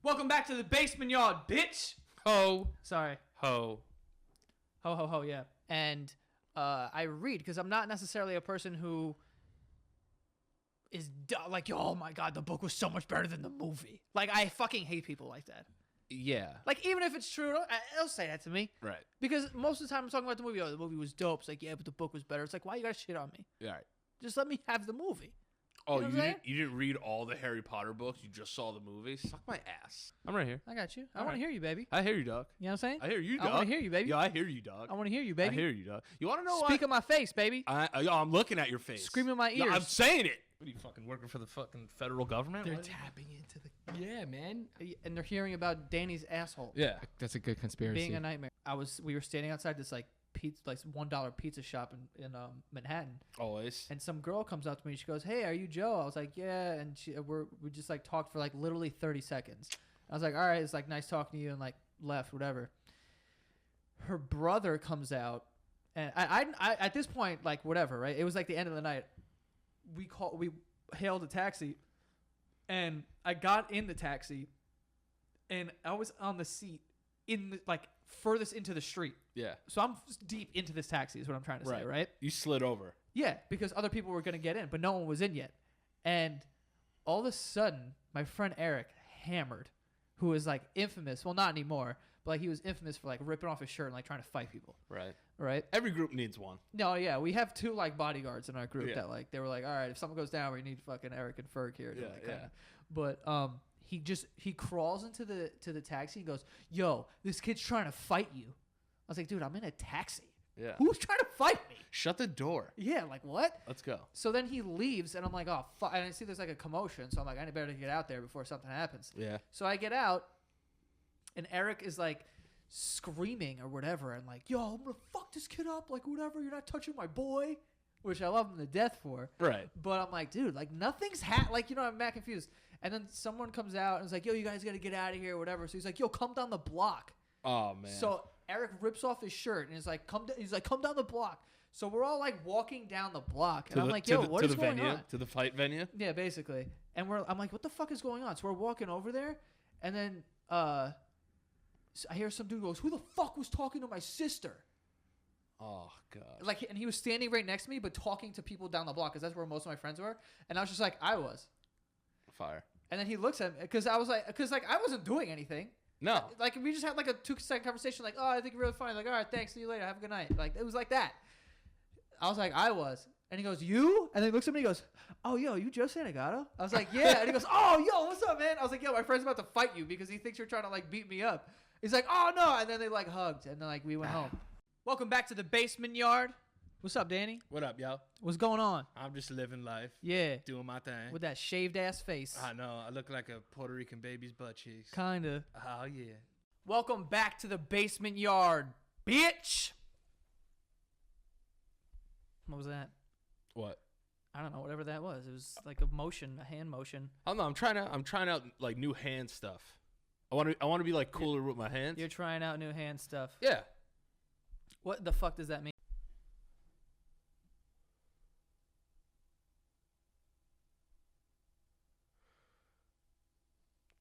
Welcome back to the basement yard, bitch. Ho, Sorry. ho. Ho, ho, ho, yeah. And I read because I'm not necessarily a person who is like, oh my God, the book was so much better than the movie. Like, I fucking hate people like that. Yeah. Like, even if it's true, they'll say that to me. Right. Because most of the time I'm talking about the movie, oh, the movie was dope. It's like, yeah, but the book was better. It's like, why you gotta shit on me? Yeah. Right. Just let me have the movie. Oh, You know what I'm saying? you didn't read all the Harry Potter books? You just saw the movies? Suck my ass. I'm right here. I got you. I All want to right. hear you, baby. I hear you, dog. You know what I'm saying? I hear you, I dog. want to hear you, baby. Yeah, I hear you, dog. I want to hear you, baby. I hear you, dog. You want to know Speak in my face, baby. I'm looking at your face. Scream in my No, ears. I'm saying it. What are you fucking working for the fucking federal government? They're What? tapping into the man. And they're hearing about Danny's asshole Yeah. That's a good conspiracy. being a nightmare. We were standing outside this like $1 pizza shop in Manhattan, Always. and some girl comes up to me. She goes, "Hey, are you Joe?" I was like, "Yeah," and we just like talked for like literally 30 seconds. I was like, "All right, it's like nice talking to you," and like left, whatever. Her brother comes out, and I at this point, like whatever, right? It was like the end of the night. We hailed a taxi, and I got in the taxi, and I was on the seat in the, like furthest into the street. Yeah. So I'm deep into this taxi is what I'm trying to say, right? You slid over. Yeah, because other people were going to get in, but no one was in yet. And all of a sudden, my friend Eric hammered, who is like infamous. Well, not anymore, but like he was infamous for like ripping off his shirt and like trying to fight people, Right. right? Every group needs one. No, yeah, we have two like bodyguards in our group Yeah. that like they were like, all right, if something goes down, we need fucking Eric and Ferg here. To, Yeah, like, yeah. kinda. But he crawls into the taxi and goes, "Yo, this kid's trying to fight you." I was like, "Dude, I'm in a taxi. Yeah. Who's trying to fight me?" Shut the door. Yeah, like what? Let's go. So then he leaves, and I'm like, "Oh fuck!" And I see there's like a commotion, so I'm like, "I better get out there before something happens." Yeah. So I get out, and Eric is like screaming or whatever, and like, "Yo, I'm gonna fuck this kid up, like whatever. You're not touching my boy," which I love him to death for. Right. But I'm like, dude, like nothing's like, you know, I'm mad confused. And then someone comes out and is like, "Yo, you guys gotta get out of here," or whatever. So he's like, "Yo, come down the block." Oh, man. So Eric rips off his shirt and is like, "Come down the block." So we're all like walking down the block, and I'm like, "Yo, what is going venue, on?" To the fight venue? Yeah, basically. And I'm like, "What the fuck is going on?" So we're walking over there, and then so I hear some dude goes, "Who the fuck was talking to my sister?" Oh, God. Like, and he was standing right next to me, but talking to people down the block because that's where most of my friends were. And I was just like, I was. Fire. And then he looks at me because I wasn't doing anything. No. Like we just had like a 2-second conversation. Like, "Oh, I think you're really funny." Like, "All right, thanks. See you later. Have a good night." Like, it was like that. I was like, I was. And he goes, "You?" And then he looks at me and he goes, "Oh, yo, you Joe Santagato?" I was like, "Yeah." And he goes, "Oh, yo, what's up, man?" I was like, "Yo, my friend's about to fight you because he thinks you're trying to like beat me up." He's like, "Oh, no." And then they like hugged and then like we went home. Welcome back to the basement yard. What's up, Danny? What up, yo? What's going on? I'm just living life, Yeah. doing my thing. With that shaved ass face. I know. I look like a Puerto Rican baby's butt cheeks. Kinda. Oh, yeah. Welcome back to the basement yard, bitch. What was that? What? I don't know, whatever that was. It was like a motion, a hand motion. I don't know. I'm trying out like new hand stuff. I want to be like cooler with my hands. You're trying out new hand stuff. Yeah. What the fuck does that mean?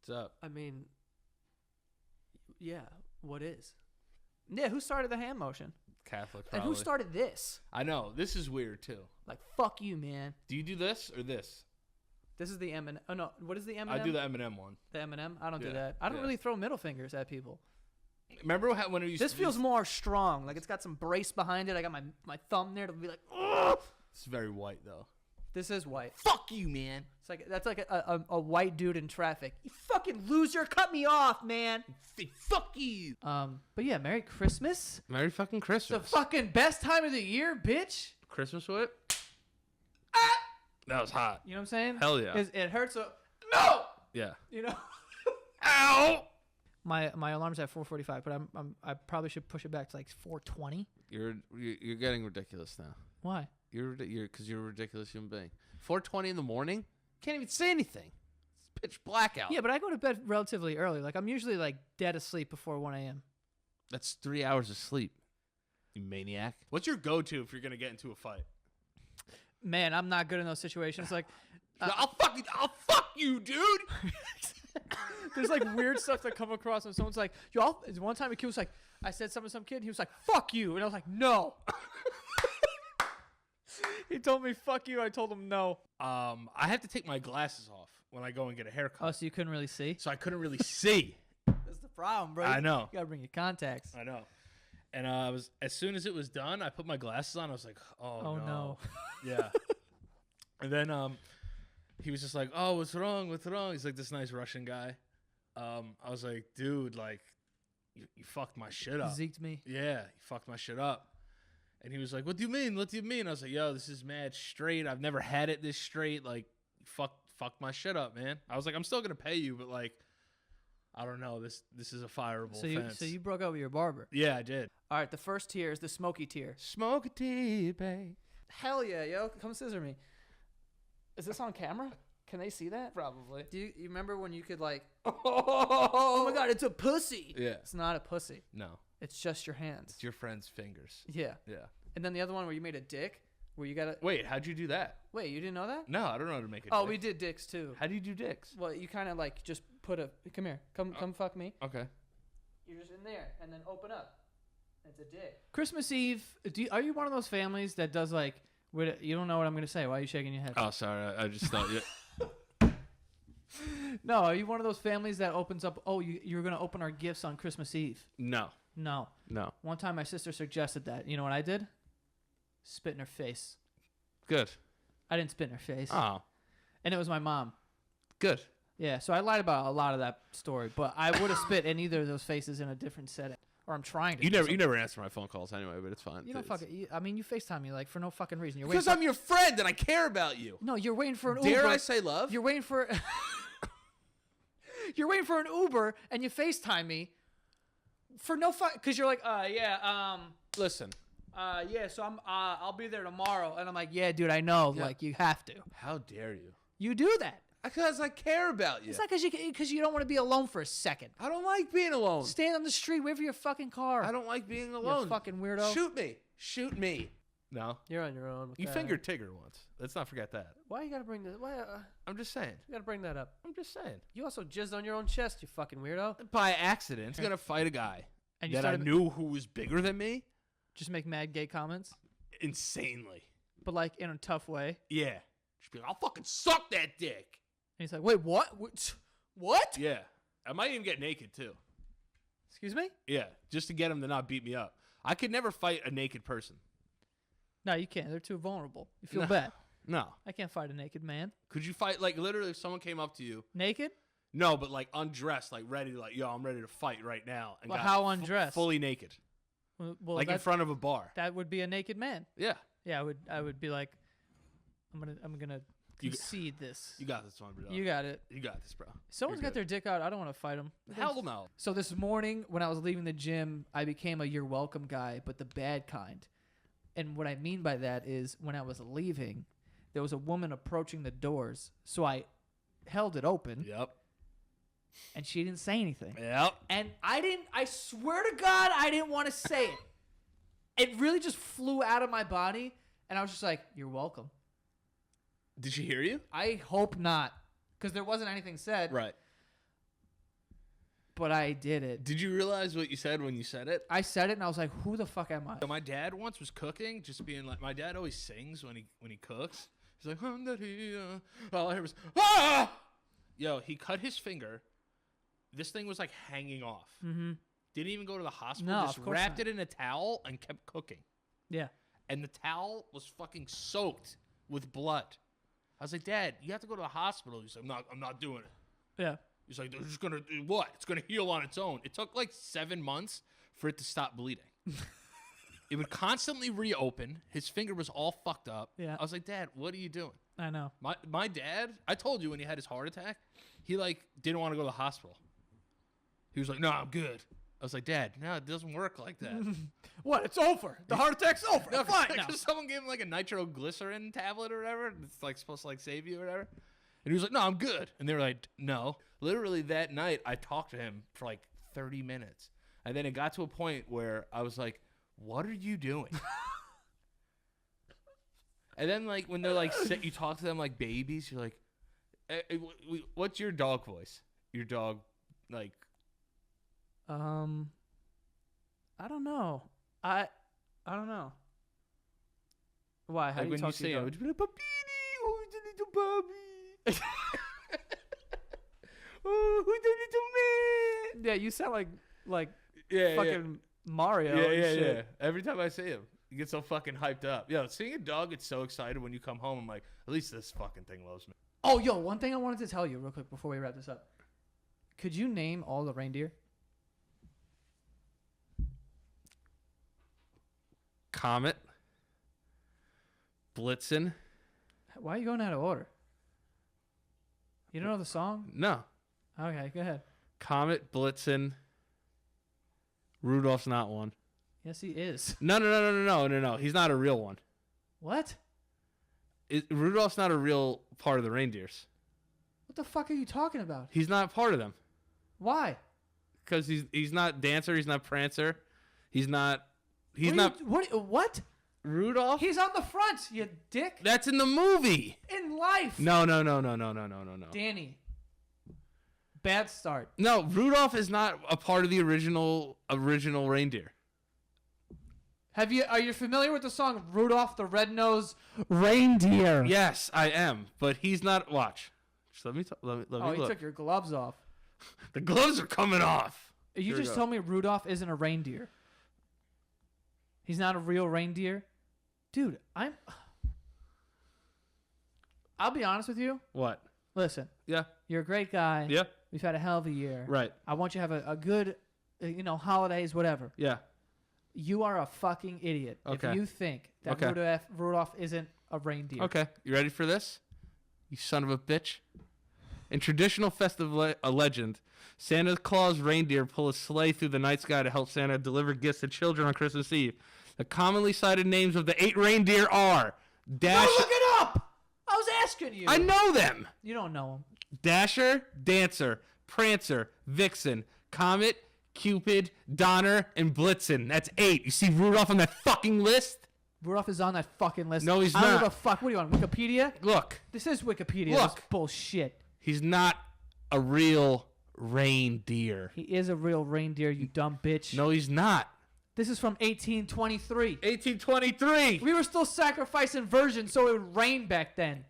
What's up? I mean, yeah, what is? Yeah, who started the hand motion? Catholic, And probably. who started this? I know. This is weird too. Like, fuck you, man. Do you do this or this? This is the M&M. Oh, no. What is the M&M? I do the Eminem one. The M&M? I don't do Yeah, that. I don't yeah. really throw middle fingers at people. Remember when it used This to feels more strong. Like, it's got some brace behind it. I got my thumb there to be like, ugh! It's very white though. This is white. Fuck you, man. It's like that's like a white dude in traffic. You fucking loser, cut me off, man. Fuck you. But yeah, Merry Christmas. Merry fucking It's Christmas. the fucking best time of the year, bitch. Christmas whip. Ah! That was hot. You know what I'm saying? Hell yeah. It hurts. No. Yeah. You know. Ow. My alarm's at 4:45, but I probably should push it back to like 4:20. You're getting ridiculous now. Why? You're because you're a ridiculous human being. 4:20 in the morning. Can't even say anything. It's pitch black out. Yeah, but I go to bed relatively early. Like I'm usually like dead asleep before 1 a.m. That's 3 hours of sleep. You maniac. What's your go-to if you're gonna get into a fight? Man, I'm not good in those situations. Like, I'll fuck you, dude. There's like weird stuff that come across and someone's like, yo, one time a kid was like, I said something to some kid, and he was like, fuck you. And I was like, no. He told me, fuck you. I told him no. I have to take my glasses off when I go and get a haircut. Oh, so you couldn't really see? So I couldn't really see. That's the problem, bro. I know. You gotta bring your contacts. I know. And I was, as soon as it was done, I put my glasses on. I was like, oh no. Yeah. And then he was just like, oh, what's wrong? What's wrong? He's like this nice Russian guy. I was like, dude, like, you fucked my shit up. Zeked me. Yeah, you fucked my shit up. And he was like, what do you mean? What do you mean? I was like, yo, this is mad straight. I've never had it this straight. Like, fuck my shit up, man. I was like, I'm still going to pay you, but, like, I don't know. This is a fireable offense. So you broke up with your barber. Yeah, I did. All right, the first tier is the smoky tier. Smoke a tea, babe. Hell yeah, yo. Come scissor me. Is this on camera? Can they see that? Probably. Do you remember when you could like, oh my God, it's a pussy. Yeah. It's not a pussy. No. It's just your hands. It's your friend's fingers. Yeah. Yeah. And then the other one where you made a dick, where you gotta. Wait, how'd you do that? Wait, you didn't know that? No, I don't know how to make it. Oh, we did dicks too. How do you do dicks? Well, you kind of like just put a. Come here. Come fuck me. Okay. You're just in there and then open up. It's a dick. Christmas Eve. Are you one of those families that does like? You don't know what I'm gonna say. Why are you shaking your head? Oh, sorry. I just thought you. No, are you one of those families that opens up? Oh, you're gonna open our gifts on Christmas Eve? No. No. One time my sister suggested that. You know what I did? Spit in her face. Good. I didn't spit in her face. Oh. And it was my mom. Good. Yeah, so I lied about a lot of that story, but I would have spit in either of those faces in a different setting. Or I'm trying to. You never answer my phone calls anyway, but it's fine. You don't fucking. I mean, you FaceTime me like for no fucking reason. You're Because I'm your friend and I care about you. No, you're waiting for an Dare Uber. I say love? You're waiting for. You're waiting for an Uber and you FaceTime me. For no fuck, because you're like, Listen. yeah. So I'll be there tomorrow, and I'm like, yeah, dude, I know. Yeah. Like, you have to. How dare you? You do that. Because I care about you. It's not because you don't want to be alone for a second. I don't like being alone. Stand on the street, wait for your fucking car. I don't like being You alone. fucking weirdo. Shoot me. Shoot me. No. You're on your own. With You that. fingered Tigger once. Let's not forget that. Why you gotta bring this? Why I'm just saying. you gotta bring that up? I'm just saying. You also jizzed on your own chest, you fucking weirdo. By accident. I'm going to fight a guy And you that I started knew who was bigger than me just make mad gay comments, Insanely. but like in a tough way. Yeah. just be like, I'll fucking suck that dick. And he's like, wait, what? What? Yeah. I might even get naked too. Excuse me? Yeah. Just to get him to not beat me up. I could never fight a naked person. No, you can't. They're too vulnerable. You feel No. bad. No. I can't fight a naked man. Could you fight, like, literally if someone came up to you? Naked? No, but like undressed, like ready, like, yo, I'm ready to fight right now. And Well, got how undressed? fully naked. Well, Like in front of a bar. that would be a naked man. Yeah. Yeah, I would be like, I'm gonna concede this. You got this one, bro. You got it. You got this, bro. Someone's You're got their dick out. I don't want to fight them. Hell no. So this morning when I was leaving the gym, I became a "you're welcome" guy, but the bad kind. And what I mean by that is when I was leaving, there was a woman approaching the doors, so I held it open, Yep. and she didn't say anything. Yep. And I swear to God, I didn't want to say it. It really just flew out of my body, and I was just like, "You're welcome." Did she hear you? I hope not, because there wasn't anything said. Right. But I did it. Did you realize what you said when you said it? I said it, and I was like, "Who the fuck am I?" So my dad once was cooking, just being like, my dad always sings when he cooks. He's like, all I hear was, ah! Yo, he cut his finger. This thing was like hanging off. Mm-hmm. Didn't even go to the hospital. No, just of course wrapped not. it in a towel and kept cooking. Yeah. And the towel was fucking soaked with blood. I was like, Dad, you have to go to the hospital. He's like, I'm not doing it. Yeah. He's like, they're just gonna do what? It's gonna heal on its own. It took like 7 months for it to stop bleeding. It would constantly reopen. His finger was all fucked up. Yeah. I was like, Dad, what are you doing? I know. My dad, I told you when he had his heart attack, he like didn't want to go to the hospital. He was like, no, I'm good. I was like, Dad, no, it doesn't work like that. What? It's over. The heart attack's over. No, I'm fine now. because someone gave him like a nitroglycerin tablet or whatever. It's like supposed to like save you or whatever. And he was like, no, I'm good. And they were like, no. Literally that night, I talked to him for like 30 minutes. And then it got to a point where I was like, what are you doing? And then like when they're like sick, you talk to them like babies. You're like, what's your dog voice? your dog like? I don't know. I don't know. Why? How Like do you when you talk to say your it, dog? would you be like, "Papini, oh, the little puppy." Oh, who's the little man? Yeah, you sound like Yeah, fucking Mario. yeah, and yeah, shit. yeah. Every time I see him, you get so fucking hyped up. Yo, seeing a dog gets so excited when you come home. I'm like, at least this fucking thing loves me. Oh, yo, one thing I wanted to tell you real quick before we wrap this up. Could you name all the reindeer? Comet, Blitzen. Why are you going out of order? You don't know the song? No, Okay, go ahead. Comet, Blitzen. Rudolph's not one. Yes, he is. No. He's not a real one. What? Rudolph's not a real part of the reindeers. What the fuck are you talking about? He's not part of them Why? because he's not Dancer. He's not Prancer. He's not. He's What are not you- what? Rudolph. He's on the front, you dick. That's in the movie. In life. No. Danny. Bad start. No, Rudolph is not a part of the original reindeer. Are you familiar with the song Rudolph the Red-Nosed Reindeer? Yes, I am, but he's not. Watch. Just let me Oh, me you look. took your gloves off. The gloves are coming off. You Here we just go. told me Rudolph isn't a reindeer. He's not a real reindeer. Dude, I'll be honest with you. What? Listen, Yeah. you're a great guy. Yeah. We've had a hell of a year. Right. I want you to have a good, holidays, whatever. Yeah. You are a fucking idiot Okay. if you think that Okay. Rudolph isn't a reindeer. Okay. You ready for this? You son of a bitch. In traditional festive legend, Santa Claus reindeer pull a sleigh through the night sky to help Santa deliver gifts to children on Christmas Eve. The commonly cited names of the 8 reindeer are Dash. Go look it up. I was asking you. I know them. You don't know him. Dasher, Dancer, Prancer, Vixen, Comet, Cupid, Donner, and Blitzen. That's 8. You see Rudolph on that fucking list? Rudolph is on that fucking list. No, he's I don't not. give a fuck. What do you want? Wikipedia? Look, This is Wikipedia. Look. This bullshit. he's not a real reindeer. He is a real reindeer, you dumb bitch. No, he's not. This is from 1823. 1823. We were still sacrificing virgins so it would rain back then.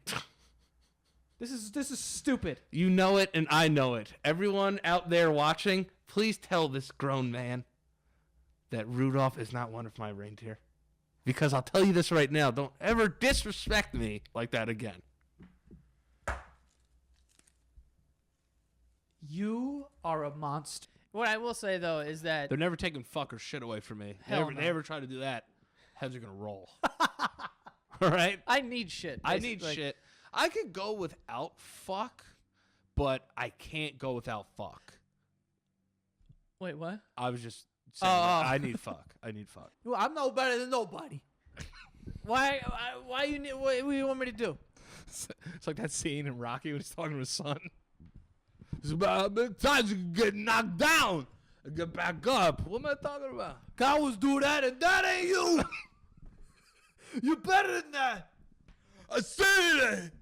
This is stupid. You know it, and I know it. Everyone out there watching, please tell this grown man that Rudolph is not one of my reindeer. Because I'll tell you this right now, don't ever disrespect me like that again. You are a monster. What I will say though is that They're never taking fuck or shit away from me. Hell They no. never try to do that. Heads are gonna roll. All right? I need shit. I need basically. shit. I could go without fuck, but I can't go without fuck. Wait, what? I was just saying that. I need fuck. I need fuck. Well, I'm no better than nobody. Why you need? What do you want me to do? It's like that scene in Rocky when he's talking to his son. It's about how many times you can get knocked down and get back up. What am I talking about? Cowards do that, and that ain't you. You're better than that. I said it.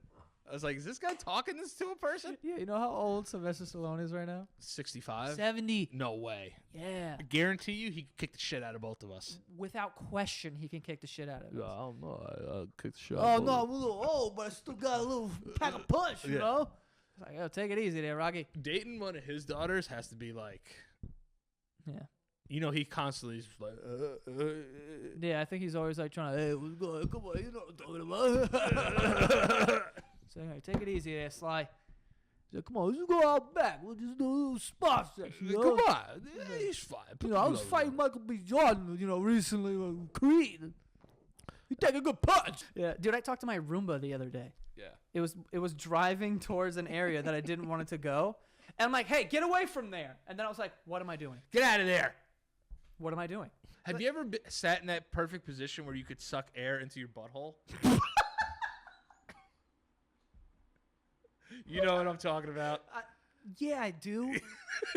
I was like, is this guy talking this to a person? Yeah, you know how old Sylvester Stallone is right now? 65? 70. No way. Yeah. I guarantee you he could kick the shit out of both of us. Without question, he can kick the shit out of us. I don't know. I kicked the shot. Oh, no, I'm a little old, but I still got a little pack of punch, you Yeah. know? It's like, yo, take it easy there, Rocky. Dating one of his daughters has to be like, Yeah. you know, he constantly is like, Yeah, I think he's always like trying to, hey, what's going on? Come on, you know what I'm talking about. So, hey, take it easy there, Sly. He's like, come on, let's just go out back. We'll just do a little spot session. You know? Come on. He's fine. You know, I was fighting Michael B. Jordan, recently with Creed. You take a good punch. Yeah, dude, I talked to my Roomba the other day. Yeah. It was driving towards an area that I didn't want it to go. And I'm like, hey, get away from there. And then I was like, what am I doing? Get out of there. What am I doing? Have you ever sat in that perfect position where you could suck air into your butthole? You know what I'm talking about. Yeah, I do.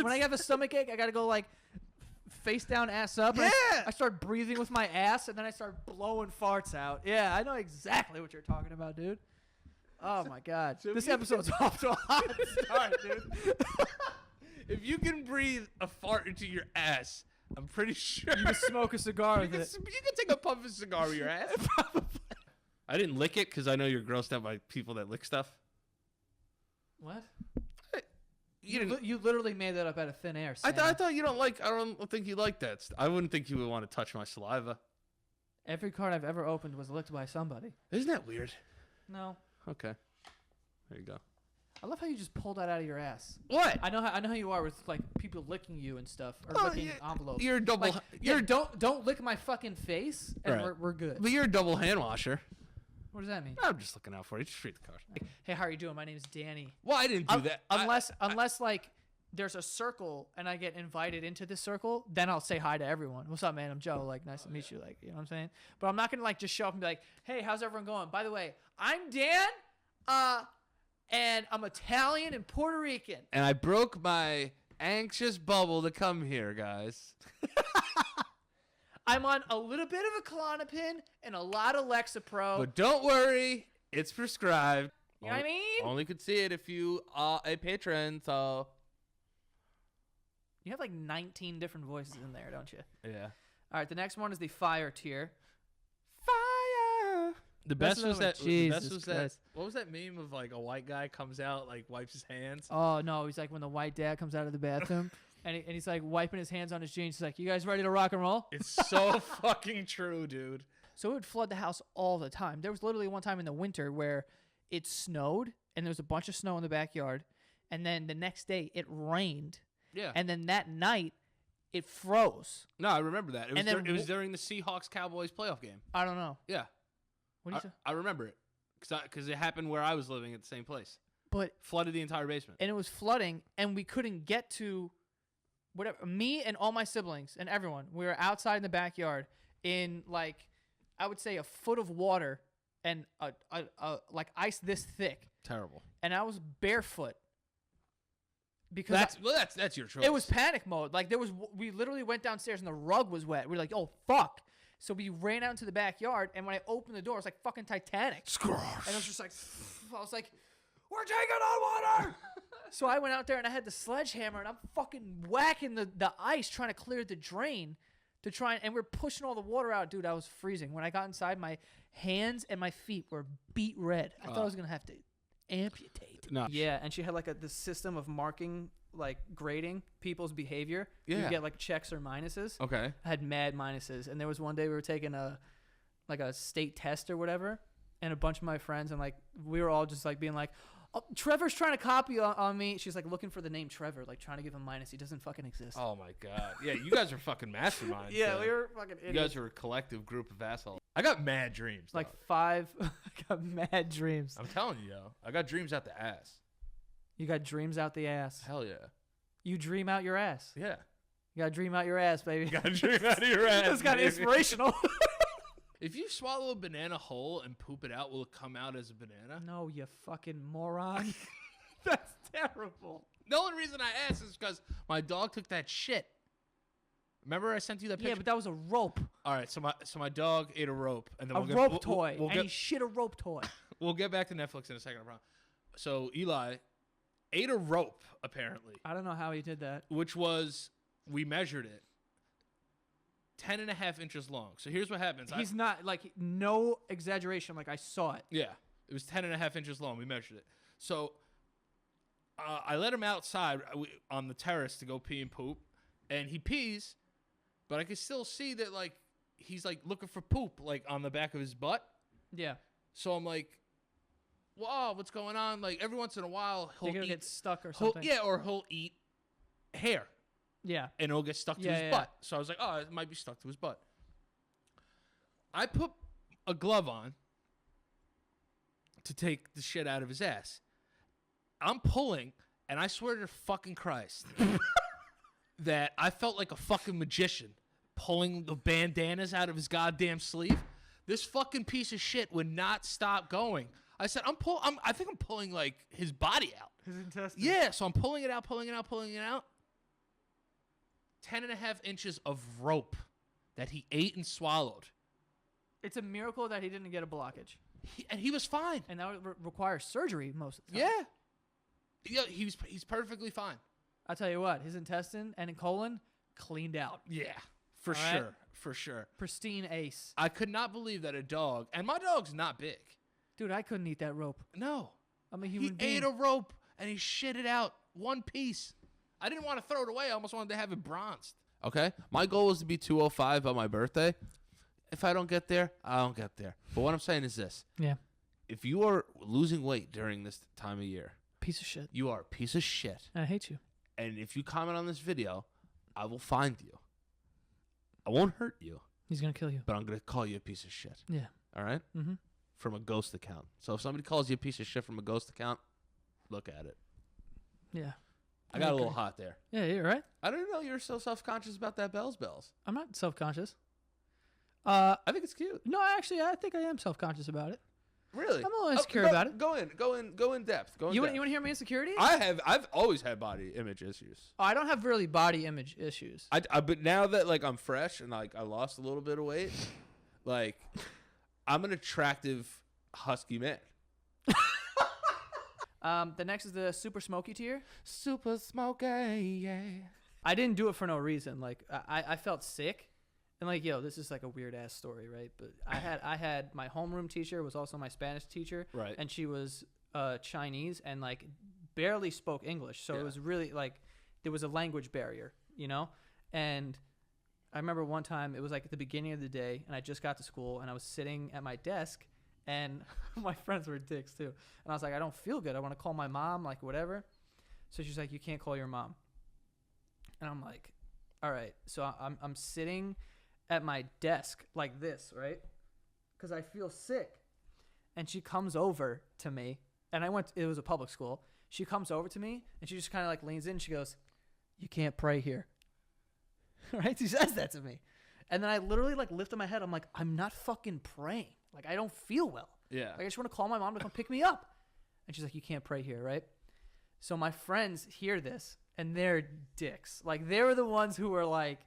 When I have a stomach ache, I got to go like face down, ass up. and I start breathing with my ass, and then I start blowing farts out. Yeah, I know exactly what you're talking about, dude. Oh my God. So This you- episode's off to a hot start, dude. If you can breathe a fart into your ass, I'm pretty sure You can smoke a cigar you with can, it. you can take a puff of cigar with your ass. I didn't lick it because I know you're grossed out by people that lick stuff. What? You didn't. You literally made that up out of thin air. I Santa. thought you don't like. I don't think you like that. I wouldn't think you would want to touch my saliva. Every card I've ever opened was licked by somebody. Isn't that weird? No. Okay. There you go. I love how you just pulled that out of your ass. What? I know how you are with like people licking you and stuff or Oh, licking yeah, envelopes. You're double. Like, yeah, don't lick my fucking face and Right. we're good. But you're a double hand washer. What does that mean? I'm just looking out for you. Just read the card. Hey, how are you doing? My name's Danny. Well, I didn't do that. Unless like there's a circle and I get invited into this circle, then I'll say hi to everyone. What's up, man? I'm Joe. Like, nice to meet you. Like, you know what I'm saying? But I'm not gonna like just show up and be like, hey, how's everyone going? By the way, I'm Dan. And I'm Italian and Puerto Rican. And I broke my anxious bubble to come here, guys. I'm on a little bit of a Klonopin and a lot of Lexapro. But don't worry, it's prescribed. You know what I mean? Only could see it if you are a patron. So You have like 19 different voices in there, don't you? yeah. All right, the next one is the fire tier. Fire. The That's best was another that. one. The best Jesus was that. Christ. What was that meme of like a white guy comes out, like wipes his hands? Oh, no, he's like when the white dad comes out of the bathroom and he's like wiping his hands on his jeans. He's like, you guys ready to rock and roll? It's so fucking true, dude. So it would flood the house all the time. There was literally one time in the winter where it snowed and there was a bunch of snow in the backyard. And then the next day it rained. Yeah. And then that night it froze. No, I remember that. It was, And then it was during the Seahawks Cowboys playoff game. I don't know. Yeah. What do you say? I remember it because it happened where I was living at the same place. But Flooded the entire basement. and it was flooding and we couldn't get to whatever. Me and all my siblings and everyone, we were outside in the backyard in like I would say a foot of water and a like ice this thick, Terrible. and I was barefoot because That's your choice. it was panic mode. Like we literally went downstairs and the rug was wet. We were like, oh fuck. So we ran out into the backyard, and when I opened the door, it was like fucking Titanic. And I was just like, I was like, we're taking on water. So I went out there and I had the sledgehammer and I'm fucking whacking the ice trying to clear the drain to try and we're pushing all the water out. Dude, I was freezing. When I got inside, my hands and my feet were beet red. I thought I was going to have to amputate. No. Yeah, and she had like this system of marking, like grading people's behavior. You Yeah. get like checks or minuses. Okay. I had mad minuses, and there was one day we were taking a state test or whatever, and a bunch of my friends and like we were all just like being like, oh, Trevor's trying to copy on me. She's like looking for the name Trevor, like trying to give him minus. He doesn't fucking exist. Oh my god. Yeah, you guys are fucking masterminds. yeah, though. we were fucking You idiots. guys are a collective group of assholes. I got mad dreams. Like dog. 5. I got mad dreams. I'm telling you, yo. I got dreams out the ass. You got dreams out the ass. Hell yeah. You dream out your ass. Yeah. You got to dream out your ass, baby. You got a dream out of your ass. That's kind of baby. inspirational. If you swallow a banana whole and poop it out, will it come out as a banana? No, you fucking moron. That's terrible. The only reason I asked is because my dog took that shit. Remember I sent you that picture? Yeah, but that was a rope. All right, so my dog ate a rope, and then A we'll get, rope we'll- toy. We'll, and get, he shit a rope toy. we'll get back to Netflix in a second, I promise. So Eli ate a rope apparently, I don't know how he did that. which was we measured it 10.5 inches long. So here's what happens. He's not like no exaggeration. Like I saw it. Yeah, it was 10.5 inches long. We measured it. So I let him outside on the terrace to go pee and poop, and he pees, but I can still see that like he's like looking for poop like on the back of his butt. Yeah. So I'm like, "Whoa, what's going on?" Like every once in a while They're he'll gonna eat, get stuck or something. or he'll eat hair Yeah. and it'll get stuck to Yeah, his yeah. butt. So I was like, "Oh, it might be stuck to his butt." I put a glove on to take the shit out of his ass. I'm pulling, and I swear to fucking Christ that I felt like a fucking magician pulling the bandanas out of his goddamn sleeve. This fucking piece of shit would not stop going. I said, I think I'm pulling like his body out. His intestines. Yeah, so I'm pulling it out, pulling it out, pulling it out. 10.5 inches of rope that he ate and swallowed. It's a miracle that he didn't get a blockage. And he was fine. And that would require surgery most of the time. Yeah, he's perfectly fine. I'll tell you what, his intestine and colon cleaned out. Yeah, for All right. sure, for sure. Pristine ace. I could not believe that a dog, and my dog's not big. Dude, I couldn't eat that rope. No, I'm a he human being. ate a rope and he shit it out one piece. I didn't want to throw it away. I almost wanted to have it bronzed. Okay, my goal was to be 205 by my birthday. If I don't get there, I don't get there. But what I'm saying is this: Yeah. if you are losing weight during this time of year, Piece of shit. you are a piece of shit. I hate you. And if you comment on this video, I will find you. I won't hurt you, He's going to kill you. but I'm going to call you a piece of shit. Yeah. All right? Mm-hmm. From a ghost account. So if somebody calls you a piece of shit from a ghost account, look at it. Yeah. I got a little agree. hot there. Yeah, you're right. I didn't know you were so self-conscious about that bells. I'm not self-conscious. I think it's cute. No, actually, I think I am self-conscious about it. Really? I'm a little insecure about it. Go in depth. Go in You depth. want to hear my insecurity? I've always had body image issues. I don't have really body image issues. But now that like I'm fresh and like I lost a little bit of weight, like I'm an attractive husky man. The next is the super smoky tier. Super smoky, yeah. I didn't do it for no reason. Like I felt sick, and like this is like a weird ass story, right? But I had my homeroom teacher was also my Spanish teacher, Right. And she was Chinese and like barely spoke English, so Yeah. it was really like there was a language barrier, And I remember one time it was like at the beginning of the day, and I just got to school, and I was sitting at my desk. And my friends were dicks too. And I was like, I don't feel good. I want to call my mom, like whatever. So she's like, you can't call your mom. And I'm like, all right. So I'm sitting at my desk like this, right? Because I feel sick. And she comes over to me. And it was a public school. She comes over to me and she just kind of like leans in. And she goes, you can't pray here. Right? She says that to me. And then I literally like lifted my head. I'm like, I'm not fucking praying. Like, I don't feel well. Yeah. Like, I just want to call my mom to come pick me up. And she's like, you can't pray here, right? So my friends hear this, and they're dicks. Like, they were the ones who were like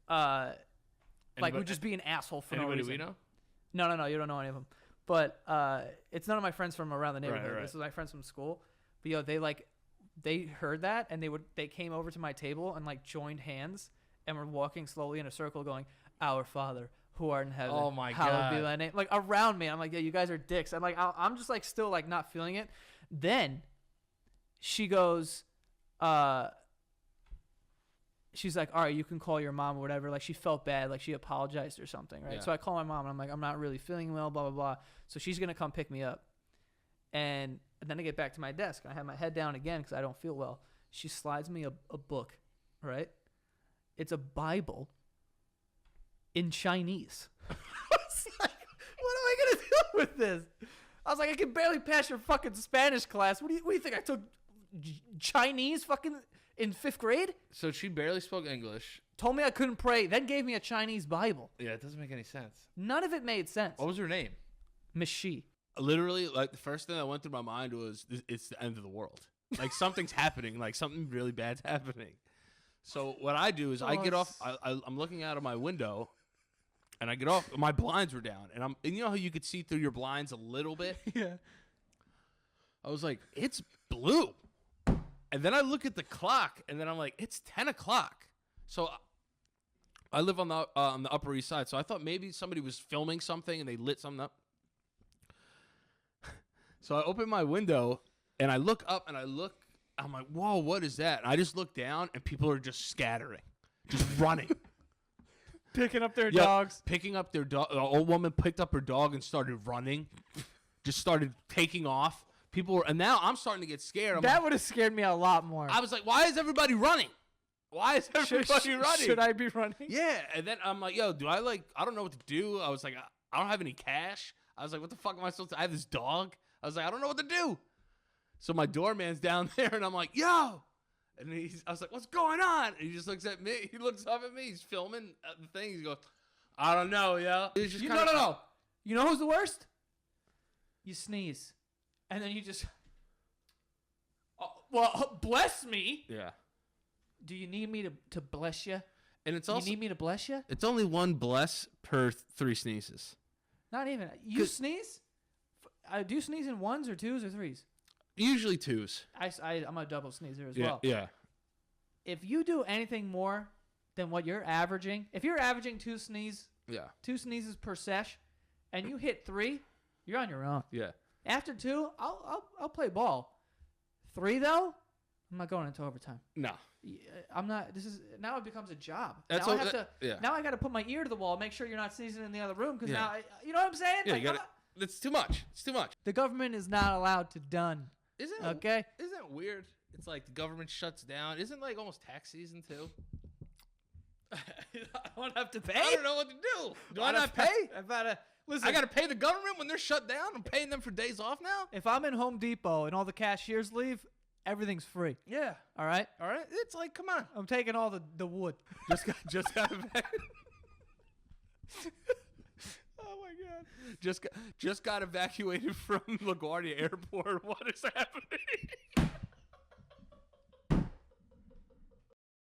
would just be an asshole for no Anybody reason. we know? No, you don't know any of them. But it's none of my friends from around the neighborhood. Right. This is my friends from school. But they heard that, and they came over to my table and like joined hands and were walking slowly in a circle, going, "Our Father, who art in heaven, Oh my hallowed be God. thy name." Like around me, I'm like, yeah, you guys are dicks. And like, I'm just like still like not feeling it. Then she goes, she's like, all right, you can call your mom or whatever. Like she felt bad, like she apologized or something, right? Yeah. So I call my mom and I'm like, I'm not really feeling well, blah blah blah. So she's gonna come pick me up, and then I get back to my desk and I have my head down again because I don't feel well. She slides me a book, right? It's a Bible in Chinese. I was like, what am I gonna do with this? I was like, I can barely pass your fucking Spanish class. What do you think? I took Chinese fucking in 5th grade? So she barely spoke English. Told me I couldn't pray, then gave me a Chinese Bible. Yeah, it doesn't make any sense. None of it made sense. What was her name? Miss Shi. Literally, like the first thing that went through my mind was, it's the end of the world. Like something's happening. Like something really bad's happening. So what I do is I get off. I'm looking out of my window, and I get off. My blinds were down, and you know how you could see through your blinds a little bit. Yeah. I was like, it's blue, and then I look at the clock, and then I'm like, it's 10 o'clock. So I live on the Upper East Side, so I thought maybe somebody was filming something and they lit something up. So I open my window and I look up and I'm like, whoa, what is that? And I just look down and people are just scattering, just running. Picking up their Yeah, dogs. Picking up their dog. An old woman picked up her dog and started running, just started taking off. People were, and now I'm starting to get scared. That would have scared me a lot more. I was like, why is everybody running? Why is everybody running? Should I be running? Yeah, and then I'm like, yo, I don't know what to do. I was like, I don't have any cash. I was like, what the fuck am I supposed to? I have this dog. I was like, I don't know what to do. So my doorman's down there, and I'm like, yo. And I was like, what's going on? And he just looks at me. He looks up at me. He's filming the thing. He goes, I don't know, yo. He's just No. You know who's the worst? You sneeze. And then you just... bless me. Yeah. Do you need me to bless you? And it's Do also, you need me to bless you? it's only one bless per 3 sneezes. Not even. You sneeze? do you sneeze in ones or twos or threes? Usually twos. I'm a double sneezer as Yeah, well. yeah. If you do anything more than what you're averaging, if you're averaging two sneezes per sesh, and you hit 3, you're on your own. Yeah. After 2, I'll play ball. 3 though, I'm not going into overtime. No. I'm not. This is now it becomes a job. That's now what, I have to. yeah. Now I got to put my ear to the wall, make sure you're not sneezing in the other room, because Yeah. now you know what I'm saying. Yeah, Like, you gotta, it's too much. It's too much. the government is not allowed to done. Isn't Okay. Isn't it weird? It's like the government shuts down. Isn't like almost tax season too? I don't have to pay. I don't know what to do. Do I I not gotta pay? I gotta listen. I gotta pay the government when they're shut down. I'm paying them for days off now. If I'm in Home Depot and all the cashiers leave, everything's free. Yeah. All right. All right. It's like, come on. I'm taking all the wood. Just got Oh my god. Just got evacuated from LaGuardia Airport. What is happening?